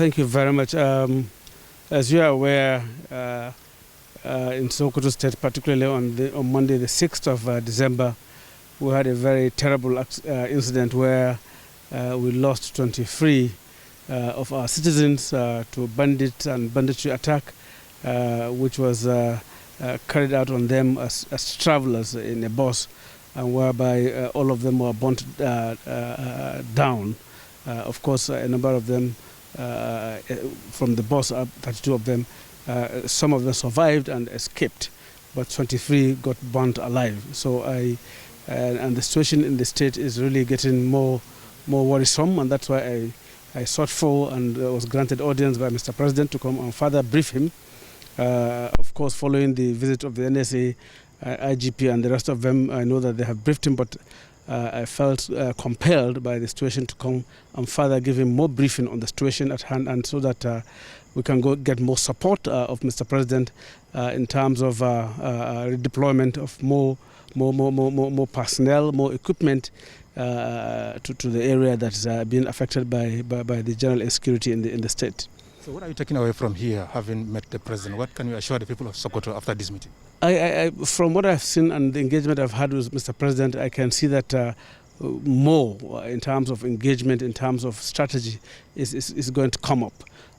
Thank you very much. As you are aware, in Sokoto State, particularly on Monday, the 6th of December, we had a very terrible incident where we lost 23 of our citizens to bandit and banditry attack, which was carried out on them as travelers in a bus, and whereby all of them were burnt down. Of course, a number of them from the bus, 32 of them, some of them survived and escaped, but 23 got burnt alive. So and the situation in the state is really getting more worrisome, and that's why I sought for and was granted audience by Mr. President to come and further brief him. Of course, following the visit of the NSA, IGP and the rest of them, I know that they have briefed him, but I felt compelled by the situation to come and further give him more briefing on the situation at hand, and so that we can go get more support of Mr. President in terms of redeployment of more personnel, more equipment to the area that is being affected by the general insecurity in the state. So what are you taking away from here, having met the President? What can you assure the people of Sokoto after this meeting? From what I've seen and the engagement I've had with Mr. President, I can see that more in terms of engagement, in terms of strategy, is going to come up.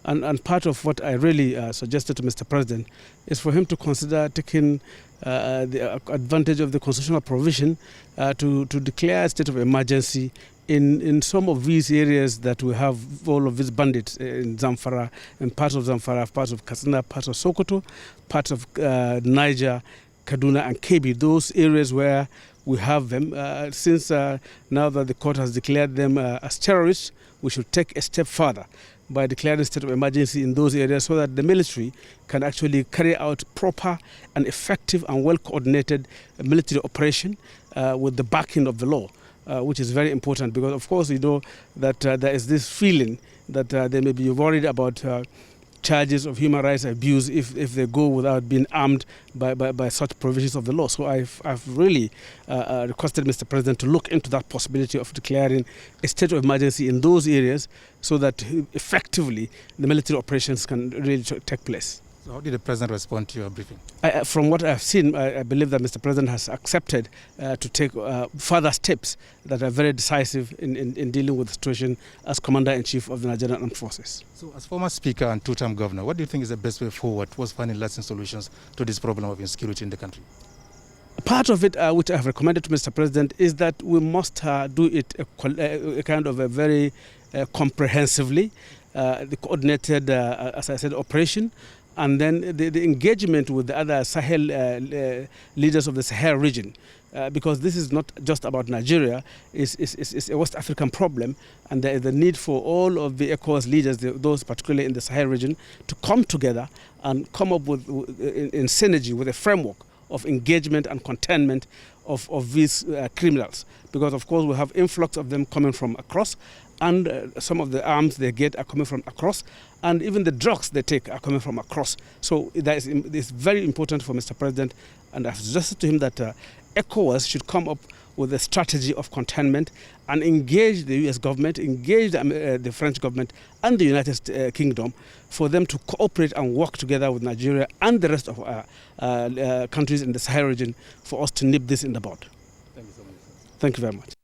And part of what I really suggested to Mr. President is for him to consider taking the advantage of the constitutional provision to declare a state of emergency in some of these areas that we have all of these bandits in Zamfara, in parts of Zamfara, parts of Katsina, parts of Sokoto, parts of Niger, Kaduna and Kebbi, those areas where we have them. Since now that the court has declared them as terrorists, we should take a step further by declaring a state of emergency in those areas so that the military can actually carry out proper and effective and well-coordinated military operation with the backing of the law. Which is very important, because of course you know that there is this feeling that they may be worried about charges of human rights abuse if they go without being armed by such provisions of the law. So I've really requested Mr. President to look into that possibility of declaring a state of emergency in those areas so that effectively the military operations can really take place. So how did the President respond to your briefing? From what I've seen, I believe that Mr. President has accepted to take further steps that are very decisive in dealing with the situation as Commander-in-Chief of the Nigerian Armed Forces. So as former Speaker and two-term Governor, what do you think is the best way forward towards finding lasting solutions to this problem of insecurity in the country? Part of it, which I have recommended to Mr. President, is that we must do it a kind of a very comprehensively, the coordinated, as I said, operation. And then the engagement with the other Sahel leaders of the Sahel region, because this is not just about Nigeria, it's a West African problem, and there is the need for all of the ECOWAS leaders, those particularly in the Sahel region, to come together and come up with in synergy with a framework of engagement and containment of these criminals. Because of course we have influx of them coming from across, and some of the arms they get are coming from across, and even the drugs they take are coming from across. So it's very important for Mr. President, and I've suggested to him that ECOWAS should come up with a strategy of containment and engage the US government, engage the French government and the United Kingdom for them to cooperate and work together with Nigeria and the rest of countries in the Sahel region for us to nip this in the bud. Thank you so much. Thank you very much.